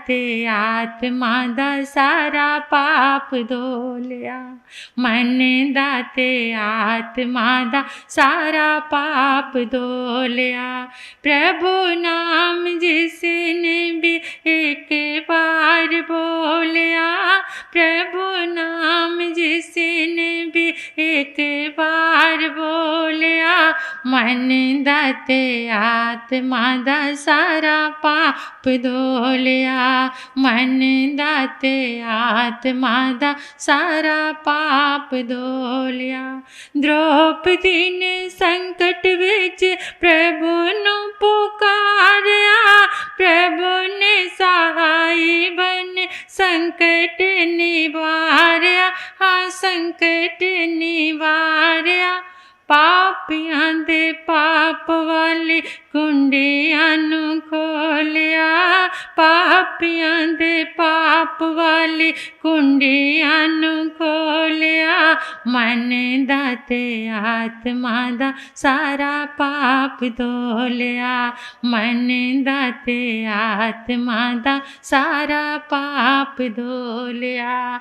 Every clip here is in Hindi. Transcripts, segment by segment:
ते आत्मा दा सारा पाप धो लिया, मन दा ते आत्मा दा सारा पाप धो लिया। प्रभु नाम जिसने भी एक बार बोलिया, प्रभु नाम जिसने भी एक बार बोलिया, मन दा ते आत्मा दा सारा पाप धो लिया, मन दा ते आत्मा दा सारा पाप धो लिया। द्रौपदी ने संकट विच प्रभु नु पुकारिया, प्रभु ने सहाय बन संकट निवारिया, हाँ संकट निवारिया। पापियां दे पाप वाली कुंडियां नू खोलिया, पापियां दे पाप वाली कुंडियां नू खोलिया, मन दा ते आत्मा दा सारा पाप धो लिया, मन दा ते आत्मा दा सारा पाप धो लिया।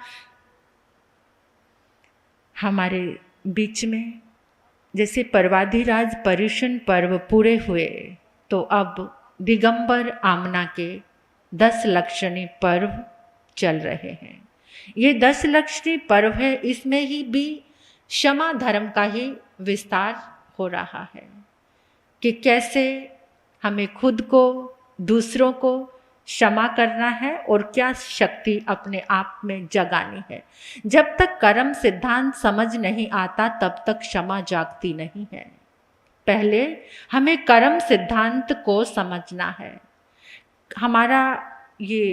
हमारे बीच में जैसे पर्वाधिराज पर्युषण पर्व पूरे हुए, तो अब दिगंबर आमना के 10 लक्षणी पर्व चल रहे हैं। ये 10 लक्षणी पर्व है, इसमें ही भी क्षमा धर्म का ही विस्तार हो रहा है कि कैसे हमें खुद को, दूसरों को क्षमा करना है और क्या शक्ति अपने आप में जगानी है। जब तक कर्म सिद्धांत समझ नहीं आता तब तक क्षमा जागती नहीं है। पहले हमें कर्म सिद्धांत को समझना है। हमारा ये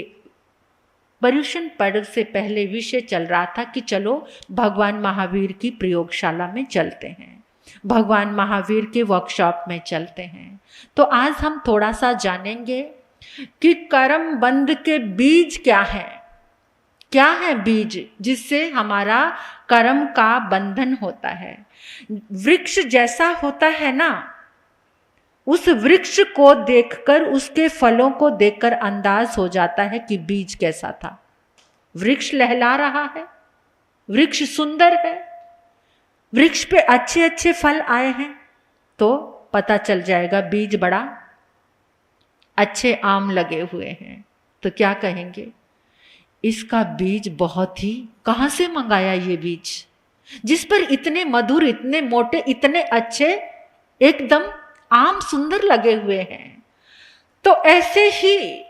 पर्युषण पर्व से पहले विषय चल रहा था कि चलो भगवान महावीर की प्रयोगशाला में चलते हैं, भगवान महावीर के वर्कशॉप में चलते हैं। तो आज हम थोड़ा सा जानेंगे कि कर्म बंध के बीज क्या है, क्या है बीज जिससे हमारा कर्म का बंधन होता है। वृक्ष जैसा होता है ना, उस वृक्ष को देखकर, उसके फलों को देखकर अंदाज हो जाता है कि बीज कैसा था। वृक्ष लहला रहा है, वृक्ष सुंदर है, वृक्ष पे अच्छे अच्छे फल आए हैं, तो पता चल जाएगा बीज बड़ा अच्छे आम लगे हुए हैं। तो क्या कहेंगे, इसका बीज बहुत ही, कहाँ से मंगाया ये बीज, जिस पर इतने मधुर, इतने मोटे, इतने अच्छे एकदम आम सुंदर लगे हुए हैं। तो ऐसे ही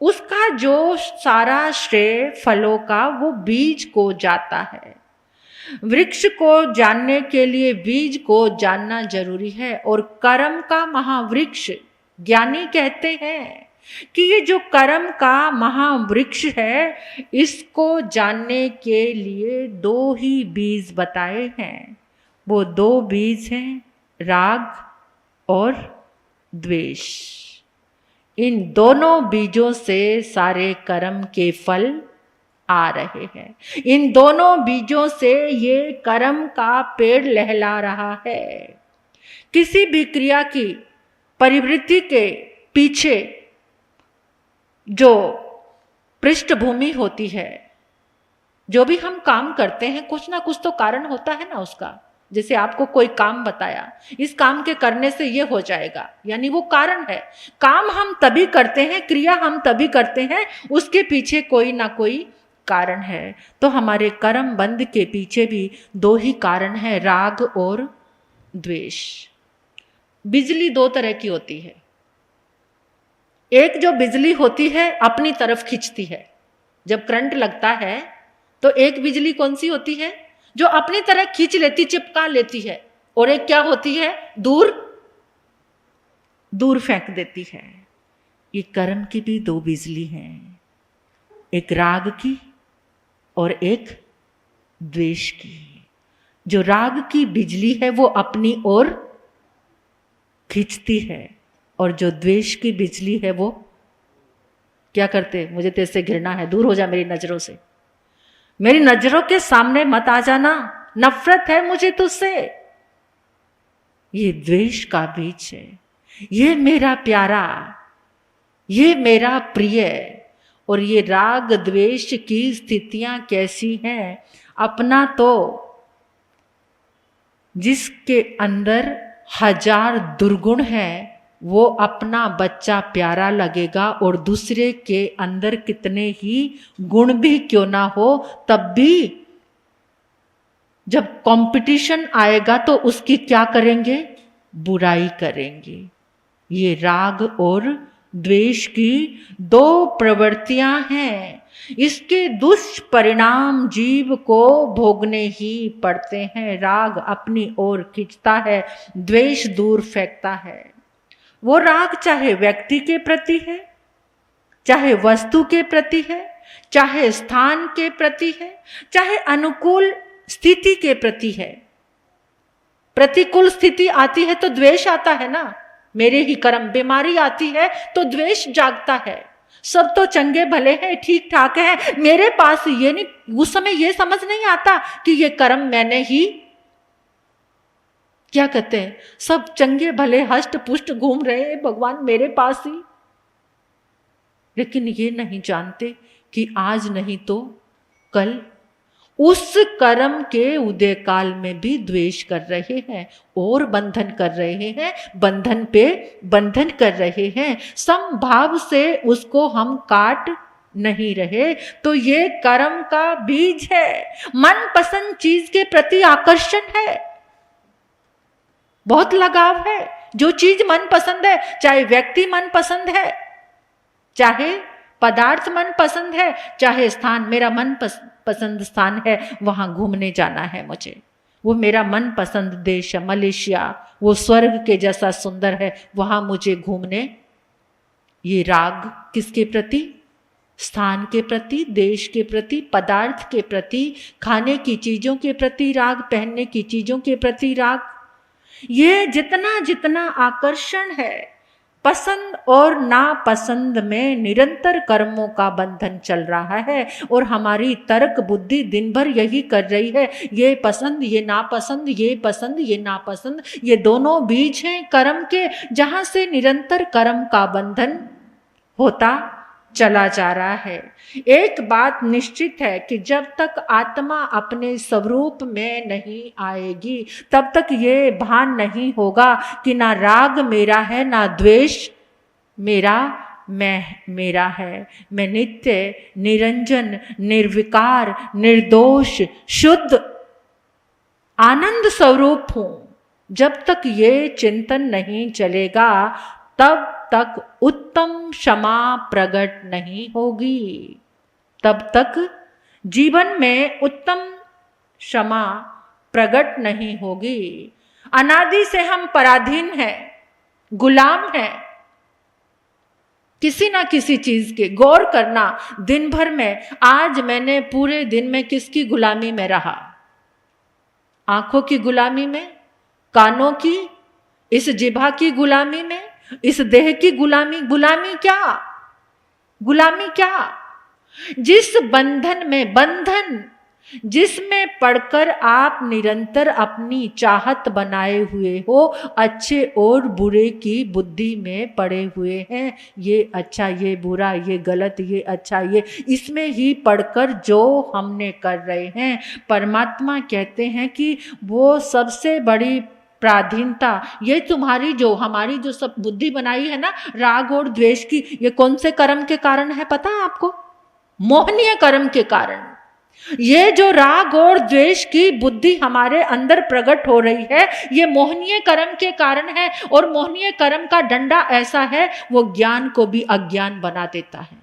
उसका जो सारा श्रेय फलों का वो बीज को जाता है। वृक्ष को जानने के लिए बीज को जानना जरूरी है। और कर्म का महावृक्ष ज्ञानी कहते हैं कि ये जो कर्म का महावृक्ष है, इसको जानने के लिए 2 ही बीज बताए हैं। वो 2 बीज हैं, राग और द्वेष। इन दोनों बीजों से सारे कर्म के फल आ रहे हैं। इन दोनों बीजों से ये कर्म का पेड़ लहला रहा है। किसी भी क्रिया की परिवृत्ति के पीछे जो पृष्ठभूमि होती है, जो भी हम काम करते हैं, कुछ ना कुछ तो कारण होता है ना उसका। जैसे आपको कोई काम बताया, इस काम के करने से ये हो जाएगा, यानी वो कारण है। काम हम तभी करते हैं, क्रिया हम तभी करते हैं, उसके पीछे कोई ना कोई कारण है। तो हमारे कर्म बंध के पीछे भी 2 ही कारण है, राग और द्वेष। बिजली 2 तरह की होती है। एक जो बिजली होती है अपनी तरफ खींचती है, जब करंट लगता है तो एक बिजली कौन सी होती है, जो अपनी तरफ खींच लेती, चिपका लेती है। और एक क्या होती है, दूर दूर फेंक देती है। ये कर्म की भी 2 बिजली हैं, एक राग की और एक द्वेष की। जो राग की बिजली है वो अपनी ओर खींचती है, और जो द्वेष की बिजली है वो क्या करते, मुझे तेरे से घृणा है, दूर हो जा मेरी नजरों से, मेरी नजरों के सामने मत आ जाना, नफरत है मुझे तुझसे। ये द्वेष का बीज है। ये मेरा प्यारा, ये मेरा प्रिय, और ये राग द्वेष की स्थितियां कैसी हैं? अपना तो जिसके अंदर 1000 दुर्गुण है वो अपना बच्चा प्यारा लगेगा, और दूसरे के अंदर कितने ही गुण भी क्यों ना हो, तब भी जब कंपटीशन आएगा तो उसकी क्या करेंगे? बुराई करेंगे। ये राग और द्वेष की 2 प्रवृत्तियां हैं। इसके दुष्परिणाम जीव को भोगने ही पड़ते हैं। राग अपनी ओर खींचता है, द्वेष दूर फेंकता है। वो राग चाहे व्यक्ति के प्रति है, चाहे वस्तु के प्रति है, चाहे स्थान के प्रति है, चाहे अनुकूल स्थिति के प्रति है। प्रतिकूल स्थिति आती है तो द्वेष आता है ना, मेरे ही कर्म। बीमारी आती है तो द्वेष जागता है। सब तो चंगे भले हैं, ठीक ठाक हैं, मेरे पास ये नहीं, उस समय ये समझ नहीं आता कि ये कर्म मैंने ही, क्या कहते हैं, सब चंगे भले हष्ट पुष्ट घूम रहे हैं, भगवान मेरे पास ही। लेकिन ये नहीं जानते कि आज नहीं तो कल उस कर्म के उदय काल में भी द्वेष कर रहे हैं और बंधन कर रहे हैं, बंधन पे बंधन कर रहे हैं। समभाव से उसको हम काट नहीं रहे, तो ये कर्म का बीज है। मनपसंद चीज के प्रति आकर्षण है, बहुत लगाव है। जो चीज मन पसंद है, चाहे व्यक्ति मन पसंद है, चाहे पदार्थ मन पसंद है, चाहे स्थान, मेरा मन पसंद स्थान है, वहां घूमने जाना है मुझे, वो मेरा मन पसंद देश है, मलेशिया, वो स्वर्ग के जैसा सुंदर है, वहां मुझे घूमने। ये राग किसके प्रति? स्थान के प्रति, देश के प्रति, पदार्थ के प्रति, खाने की चीजों के प्रति राग, पहनने की चीजों के प्रति राग। ये जितना जितना आकर्षण है, पसंद और नापसंद में निरंतर कर्मों का बंधन चल रहा है। और हमारी तर्क बुद्धि दिन भर यही कर रही है, ये पसंद, ये नापसंद, ये पसंद, ये नापसंद। ये दोनों बीज हैं कर्म के, जहां से निरंतर कर्म का बंधन होता चला जा रहा है। एक बात निश्चित है कि जब तक आत्मा अपने स्वरूप में नहीं आएगी, तब तक ये भान नहीं होगा कि ना राग मेरा है, ना द्वेष मेरा है। मैं नित्य, निरंजन, निर्विकार, निर्दोष, शुद्ध आनंद स्वरूप हूं। जब तक ये चिंतन नहीं चलेगा, तब तक उत्तम क्षमा प्रकट नहीं होगी। तब तक जीवन में उत्तम क्षमा प्रकट नहीं होगी। अनादि से हम पराधीन हैं, गुलाम हैं किसी ना किसी चीज के। गौर करना, दिन भर में आज मैंने पूरे दिन में किसकी गुलामी में रहा? आंखों की गुलामी में, कानों की, इस जिह्वा की गुलामी में, इस देह की गुलामी। गुलामी क्या? जिस बंधन में, बंधन जिसमें पढ़कर आप निरंतर अपनी चाहत बनाए हुए हो, अच्छे और बुरे की बुद्धि में पड़े हुए हैं। ये अच्छा, ये बुरा, ये गलत, ये अच्छा, ये, इसमें ही पढ़कर जो हमने कर रहे हैं। परमात्मा कहते हैं कि वो सबसे बड़ी पराधीनता, ये तुम्हारी जो, हमारी जो सब बुद्धि बनाई है ना राग और द्वेष की, ये कौन से कर्म के कारण है पता है आपको? मोहनीय कर्म के कारण। ये जो राग और द्वेष की बुद्धि हमारे अंदर प्रकट हो रही है, ये मोहनीय कर्म के कारण है। और मोहनीय कर्म का डंडा ऐसा है, वो ज्ञान को भी अज्ञान बना देता है,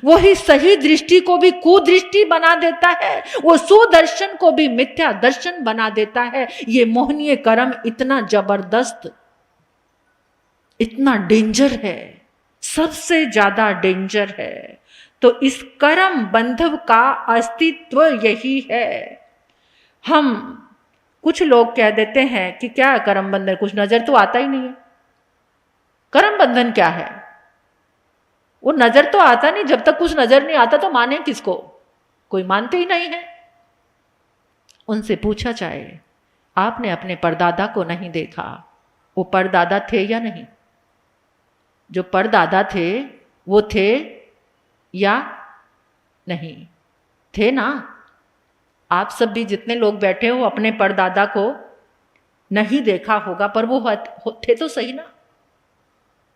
वही सही दृष्टि को भी कुदृष्टि बना देता है, वो सुदर्शन को भी मिथ्या दर्शन बना देता है। ये मोहनीय कर्म इतना जबरदस्त, इतना डेंजर है, सबसे ज्यादा डेंजर है। तो इस कर्म बंधव का अस्तित्व यही है। हम कुछ लोग कह देते हैं कि क्या कर्म बंधन, कुछ नजर तो आता ही नहीं है। कर्म बंधन क्या है? वो नजर तो आता नहीं, जब तक कुछ नजर नहीं आता तो माने किसको? कोई मानते ही नहीं है। उनसे पूछा जाए, आपने अपने परदादा को नहीं देखा, वो परदादा थे या नहीं? जो परदादा थे वो थे या नहीं थे ना। आप सब भी जितने लोग बैठे हो अपने परदादा को नहीं देखा होगा, पर वो थे तो सही ना।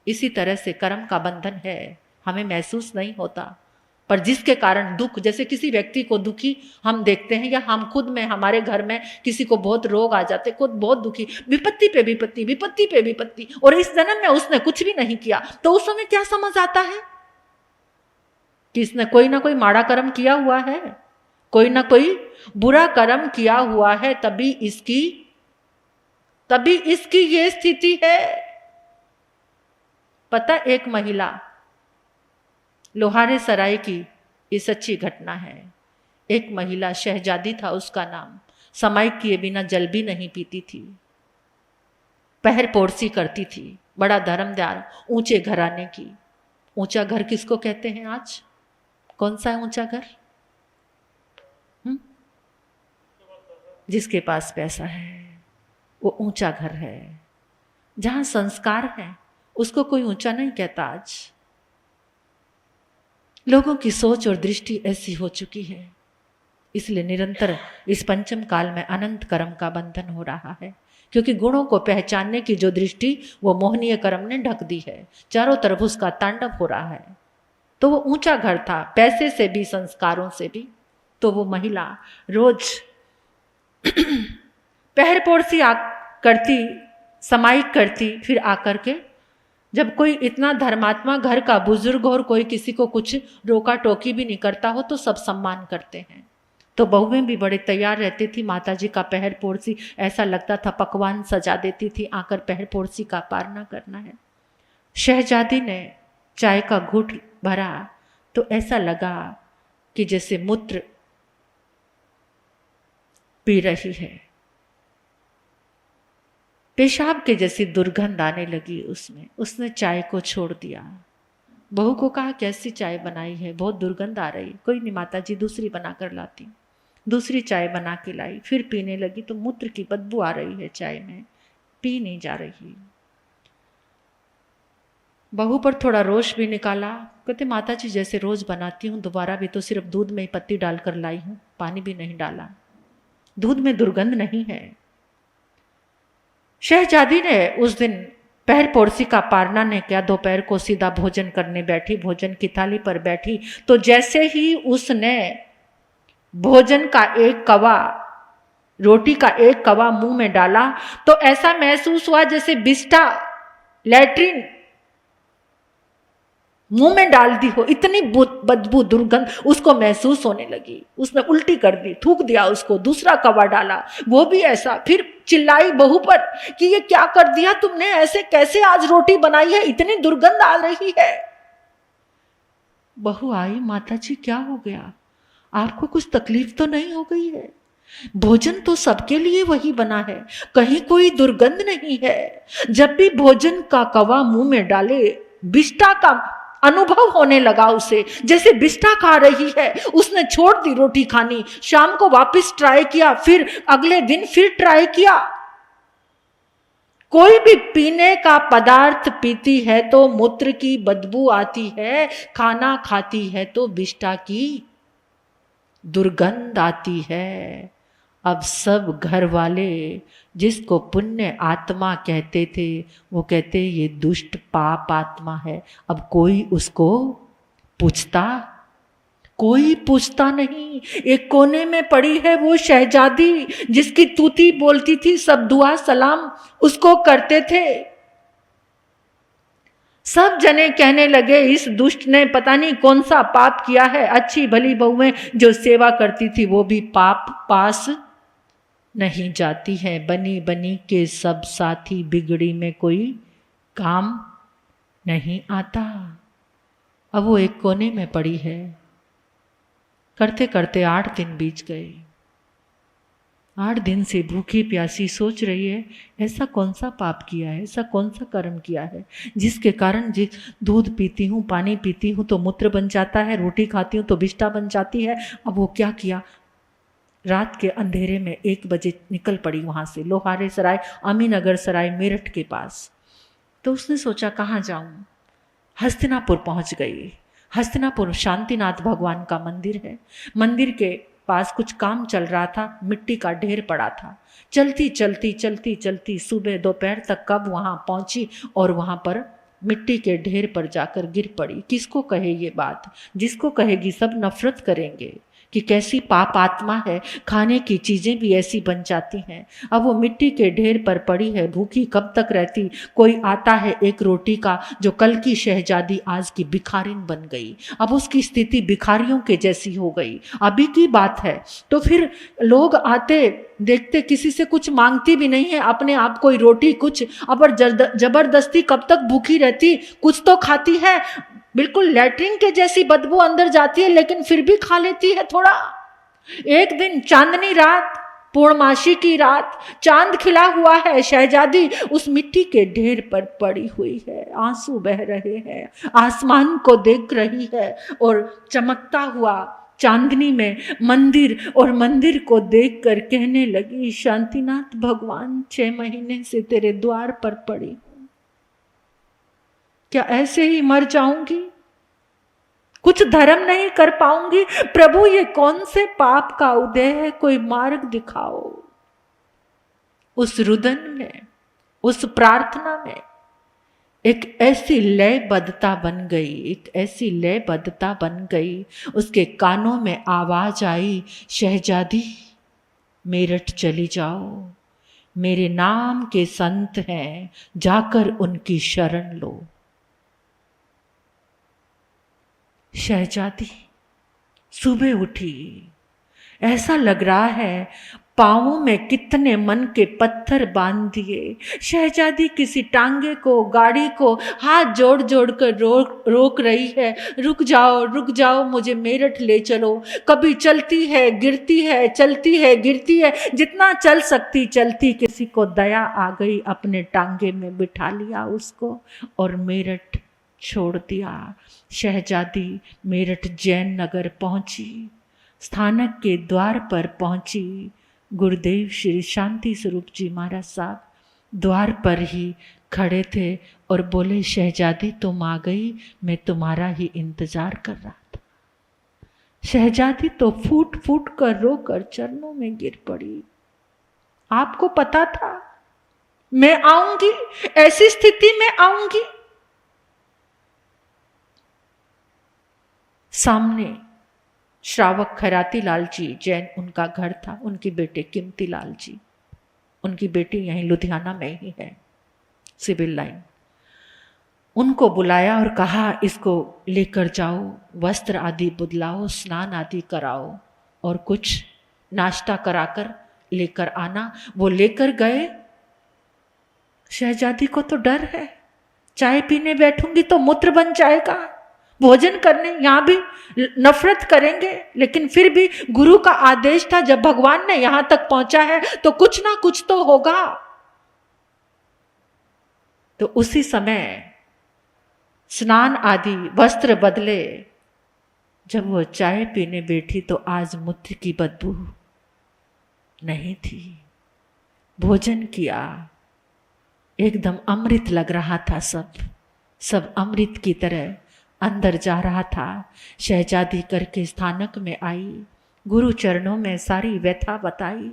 इसी तरह से कर्म का बंधन है, हमें महसूस नहीं होता, पर जिसके कारण दुख, जैसे किसी व्यक्ति को दुखी हम देखते हैं, या हम खुद में हमारे घर में किसी को बहुत रोग आ जाते, खुद बहुत दुखी, विपत्ति पे विपत्ति, विपत्ति पे विपत्ति, और इस जन्म में उसने कुछ भी नहीं किया, तो उस समय क्या समझ आता है कि इसने कोई ना कोई माड़ा कर्म किया हुआ है, कोई ना कोई बुरा कर्म किया हुआ है, तभी इसकी ये स्थिति है। पता, एक महिला, लोहारे सराय की ये सच्ची घटना है। एक महिला, शहजादी था उसका नाम, समय किए बिना जल भी नहीं पीती थी, पहर पोरसी करती थी, बड़ा धर्मदार, ऊंचे घराने की। ऊंचा घर किसको कहते हैं आज? कौन सा है ऊंचा घर? जिसके पास पैसा है वो ऊंचा घर है। जहां संस्कार है उसको कोई ऊंचा नहीं कहता। आज लोगों की सोच और दृष्टि ऐसी हो चुकी है, इसलिए निरंतर इस पंचम काल में अनंत कर्म का बंधन हो रहा है, क्योंकि गुणों को पहचानने की जो दृष्टि वो मोहनीय कर्म ने ढक दी है, चारों तरफ उसका तांडव हो रहा है। तो वो ऊंचा घर था, पैसे से भी संस्कारों से भी। तो वो महिला रोज पहर पोरसी करती, समाइक करती, फिर आकर के जब कोई इतना धर्मात्मा घर का बुजुर्ग और कोई किसी को कुछ रोका टोकी भी नहीं करता हो तो सब सम्मान करते हैं। तो बहुएं भी बड़े तैयार रहती थी, माता जी का पहर पोरसी, ऐसा लगता था पकवान सजा देती थी, आकर पहर पोरसी का पारना करना है। शहजादी ने चाय का घूंट भरा तो ऐसा लगा कि जैसे मूत्र पी रही है, पेशाब के जैसी दुर्गंध आने लगी उसमें। उसने चाय को छोड़ दिया। बहू को कहा कैसी चाय बनाई है, बहुत दुर्गंध आ रही। कोई नहीं माता जी, दूसरी बना कर लाती। दूसरी चाय बना के लाई, फिर पीने लगी तो मूत्र की बदबू आ रही है चाय में, पी नहीं जा रही। बहू पर थोड़ा रोष भी निकाला। कहते माता जी जैसे रोज बनाती हूँ, दोबारा भी तो सिर्फ दूध में ही पत्ती डालकर लाई हूँ, पानी भी नहीं डाला, दूध में दुर्गंध नहीं है। शहजादी ने उस दिन पहर पोरसी का पारना ने किया। दोपहर को सीधा भोजन करने बैठी, भोजन की थाली पर बैठी तो जैसे ही उसने भोजन का एक कवा, रोटी का एक कवा मुंह में डाला तो ऐसा महसूस हुआ जैसे बिस्टा लैट्रिन मुंह में डाल दी हो, इतनी बदबू दुर्गंध उसको महसूस होने लगी। उसने उल्टी कर दी, थूक दिया उसको, दूसरा कवा डाला, वो भी ऐसा। फिर चिल्लाई बहू पर कि ये क्या कर दिया तुमने, ऐसे कैसे आज रोटी बनाई है, इतनी दुर्गंध आ रही है। बहू आई, माता जी क्या हो गया, आपको कुछ तकलीफ तो नहीं हो गई है? भोजन तो सबके लिए वही बना है, कहीं कोई दुर्गंध नहीं है। जब भी भोजन का कवा मुंह में डाले बिष्टा का अनुभव होने लगा उसे, जैसे बिष्टा खा रही है। उसने छोड़ दी रोटी खानी, शाम को वापस ट्राई किया, फिर अगले दिन फिर ट्राई किया। कोई भी पीने का पदार्थ पीती है तो मूत्र की बदबू आती है, खाना खाती है तो बिष्टा की दुर्गंध आती है। अब सब घर वाले जिसको पुण्य आत्मा कहते थे वो कहते ये दुष्ट पाप आत्मा है। अब कोई उसको पूछता? कोई पूछता नहीं। एक कोने में पड़ी है वो शहजादी जिसकी तूती बोलती थी, सब दुआ सलाम उसको करते थे। सब जने कहने लगे इस दुष्ट ने पता नहीं कौन सा पाप किया है। अच्छी भली बहुएं जो सेवा करती थी वो भी पाप पास नहीं जाती है। बनी बनी के सब साथी, बिगड़ी में कोई काम नहीं आता। अब वो एक कोने में पड़ी है। करते करते 8 दिन बीत गए। 8 दिन से भूखी प्यासी सोच रही है ऐसा कौन सा पाप किया है, ऐसा कौन सा कर्म किया है जिसके कारण दूध पीती हूँ, पानी पीती हूँ तो मूत्र बन जाता है, रोटी खाती हूँ तो बिष्टा बन जाती है। अब वो क्या किया, रात के अंधेरे में 1 बजे निकल पड़ी वहाँ से, लोहारे सराय, अमीनगर सराय, मेरठ के पास। तो उसने सोचा कहाँ जाऊँ। हस्तिनापुर पहुँच गई। हस्तिनापुर शांतिनाथ भगवान का मंदिर है। मंदिर के पास कुछ काम चल रहा था, मिट्टी का ढेर पड़ा था। चलती चलती चलती चलती सुबह दोपहर तक कब वहां पहुंची और वहां पर मिट्टी के ढेर पर जाकर गिर पड़ी। किसको कहे ये बात? जिसको कहेगी सब नफरत करेंगे कि कैसी पाप आत्मा है, खाने की चीजें भी ऐसी बन जाती हैं। अब वो मिट्टी के ढेर पर पड़ी है, भूखी कब तक रहती। कोई आता है एक रोटी का, जो कल की शहजादी आज की भिखारिन बन गई। अब उसकी स्थिति भिखारियों के जैसी हो गई। अभी की बात है। तो फिर लोग आते देखते, किसी से कुछ मांगती भी नहीं है, अपने आप कोई रोटी कुछ, अब जबरदस्ती कब तक भूखी रहती, कुछ तो खाती है। बिल्कुल लैट्रिन के जैसी बदबू अंदर जाती है, लेकिन फिर भी खा लेती है थोड़ा। एक दिन चांदनी रात, पूर्णमासी की रात, चांद खिला हुआ है, शहजादी उस मिट्टी के ढेर पर पड़ी हुई है, आंसू बह रहे हैं, आसमान को देख रही है और चमकता हुआ चांदनी में मंदिर, और मंदिर को देखकर कहने लगी, शांतिनाथ भगवान 6 महीने से तेरे द्वार पर पड़ी, क्या ऐसे ही मर जाऊंगी? कुछ धर्म नहीं कर पाऊंगी? प्रभु ये कौन से पाप का उदय है, कोई मार्ग दिखाओ। उस रुदन में, उस प्रार्थना में एक ऐसी लयबद्धता बन गई, एक ऐसी लयबद्धता बन गई। उसके कानों में आवाज आई, शहजादी मेरठ चली जाओ, मेरे नाम के संत हैं, जाकर उनकी शरण लो। शहजादी सुबह उठी, ऐसा लग रहा है पाँवों में कितने मन के पत्थर बांध दिए। शहजादी किसी टांगे को, गाड़ी को हाथ जोड़ जोड़ कर रोक रही है, रुक जाओ, मुझे मेरठ ले चलो। कभी चलती है गिरती है, चलती है गिरती है, जितना चल सकती चलती। किसी को दया आ गई, अपने टांगे में बिठा लिया उसको और मेरठ छोड़ दिया। शहजादी मेरठ जैन नगर पहुंची, स्थानक के द्वार पर पहुंची। गुरुदेव श्री शांति स्वरूप जी महाराज साहब द्वार पर ही खड़े थे और बोले, शहजादी तुम आ गई, मैं तुम्हारा ही इंतजार कर रहा था। शहजादी तो फूट फूट कर रोकर चरणों में गिर पड़ी। आपको पता था मैं आऊंगी, ऐसी स्थिति में आऊंगी? सामने श्रावक खैराती लाल जी जैन उनका घर था, उनकी बेटे कीमती लाल जी, उनकी बेटी यहीं लुधियाना में ही है, सिविल लाइन। उनको बुलाया और कहा, इसको लेकर जाओ, वस्त्र आदि बदलाओ, स्नान आदि कराओ और कुछ नाश्ता कराकर लेकर आना। वो लेकर गए। शहजादी को तो डर है, चाय पीने बैठूंगी तो मूत्र बन जाएगा, भोजन करने यहाँ भी नफरत करेंगे। लेकिन फिर भी गुरु का आदेश था, जब भगवान ने यहां तक पहुंचा है तो कुछ ना कुछ तो होगा। तो उसी समय स्नान आदि वस्त्र बदले, जब वो चाय पीने बैठी तो आज मूत्र की बदबू नहीं थी। भोजन किया, एकदम अमृत लग रहा था, सब अमृत की तरह अंदर जा रहा था। शहजादी करके स्थानक में आई, गुरु चरणों में सारी व्यथा बताई।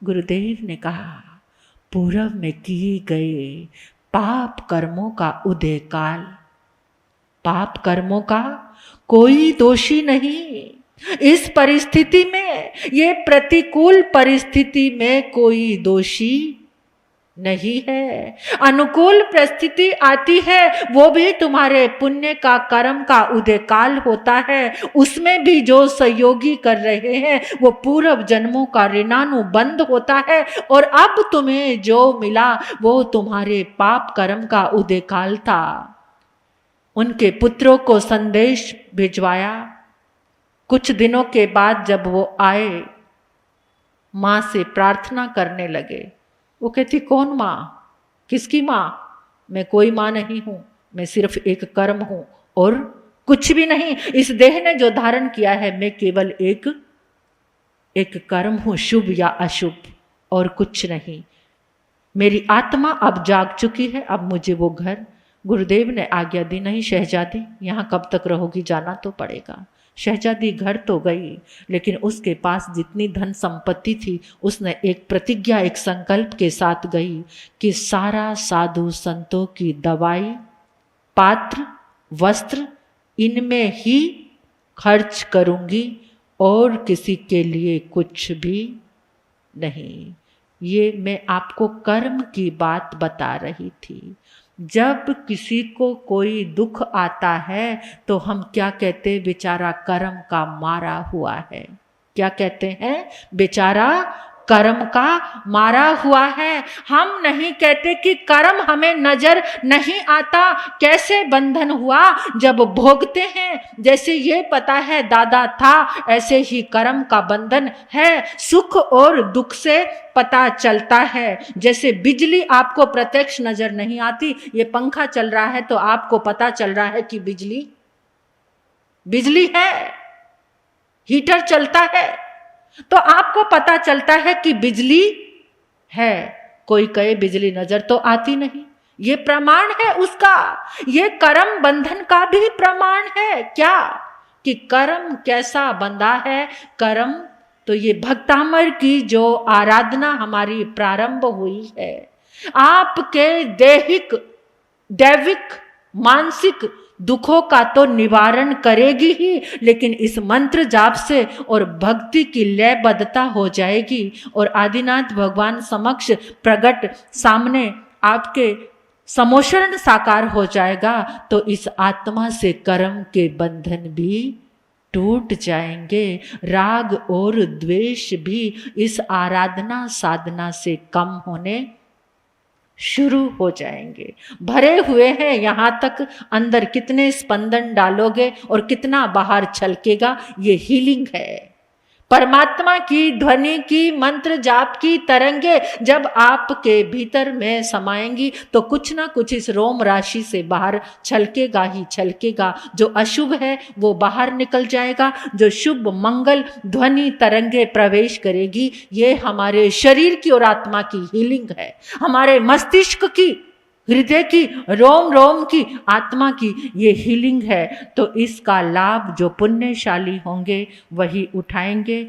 गुरुदेव ने कहा, पूर्व में किए गए पाप कर्मों का उदय काल, पाप कर्मों का कोई दोषी नहीं। इस परिस्थिति में, ये प्रतिकूल परिस्थिति में कोई दोषी नहीं है। अनुकूल परिस्थिति आती है, वो भी तुम्हारे पुण्य का, कर्म का उदय काल होता है। उसमें भी जो सहयोगी कर रहे हैं वो पूर्व जन्मों का ऋणानुबंध होता है, और अब तुम्हें जो मिला वो तुम्हारे पाप कर्म का उदय काल था। उनके पुत्रों को संदेश भिजवाया। कुछ दिनों के बाद जब वो आए, माँ से प्रार्थना करने लगे। वो कहती, कौन माँ? किसकी माँ? मैं कोई माँ नहीं हूं, मैं सिर्फ एक कर्म हूं और कुछ भी नहीं। इस देह ने जो धारण किया है, मैं केवल एक कर्म हूं, शुभ या अशुभ, और कुछ नहीं। मेरी आत्मा अब जाग चुकी है, अब मुझे वो घर गुरुदेव ने आज्ञा दी, नहीं शहजादी, यहाँ कब तक रहोगी, जाना तो पड़ेगा। शहजादी घर तो गई, लेकिन उसके पास जितनी धन संपत्ति थी उसने एक प्रतिज्ञा, एक संकल्प के साथ गई कि सारा साधु संतों की दवाई, पात्र, वस्त्र इनमें ही खर्च करूंगी और किसी के लिए कुछ भी नहीं। ये मैं आपको कर्म की बात बता रही थी। जब किसी को कोई दुख आता है तो हम क्या कहते, बेचारा कर्म का मारा हुआ है। क्या कहते हैं? बेचारा कर्म का मारा हुआ है। हम नहीं कहते कि कर्म हमें नजर नहीं आता, कैसे बंधन हुआ जब भोगते हैं। जैसे ये पता है दादा था, ऐसे ही कर्म का बंधन है, सुख और दुख से पता चलता है। जैसे बिजली आपको प्रत्यक्ष नजर नहीं आती, ये पंखा चल रहा है तो आपको पता चल रहा है कि बिजली है, हीटर चलता है तो आपको पता चलता है कि बिजली है। कोई कहे बिजली नजर तो आती नहीं, ये प्रमाण है उसका। ये कर्म बंधन का भी प्रमाण है। क्या कि कर्म कैसा बंधा है। कर्म तो ये भक्तामर की जो आराधना हमारी प्रारंभ हुई है, आपके दैविक मानसिक दुखों का तो निवारण करेगी ही, लेकिन इस मंत्र जाप से और भक्ति की लयबद्धता हो जाएगी और आदिनाथ भगवान समक्ष प्रकट सामने आपके समोशरण साकार हो जाएगा। तो इस आत्मा से कर्म के बंधन भी टूट जाएंगे, राग और द्वेष भी इस आराधना साधना से कम होने शुरू हो जाएंगे। भरे हुए हैं यहाँ तक, अंदर कितने स्पंदन डालोगे और कितना बाहर छलकेगा, ये हीलिंग है। परमात्मा की ध्वनि की, मंत्र जाप की तरंगे जब आपके भीतर में समाएंगी तो कुछ ना कुछ इस रोम राशि से बाहर छलकेगा ही छलकेगा। जो अशुभ है वो बाहर निकल जाएगा, जो शुभ मंगल ध्वनि तरंगे प्रवेश करेगी। ये हमारे शरीर की और आत्मा की हीलिंग है, हमारे मस्तिष्क की, हृदय की, रोम रोम की, आत्मा की ये हीलिंग है। तो इसका लाभ जो पुण्यशाली होंगे वही उठाएंगे।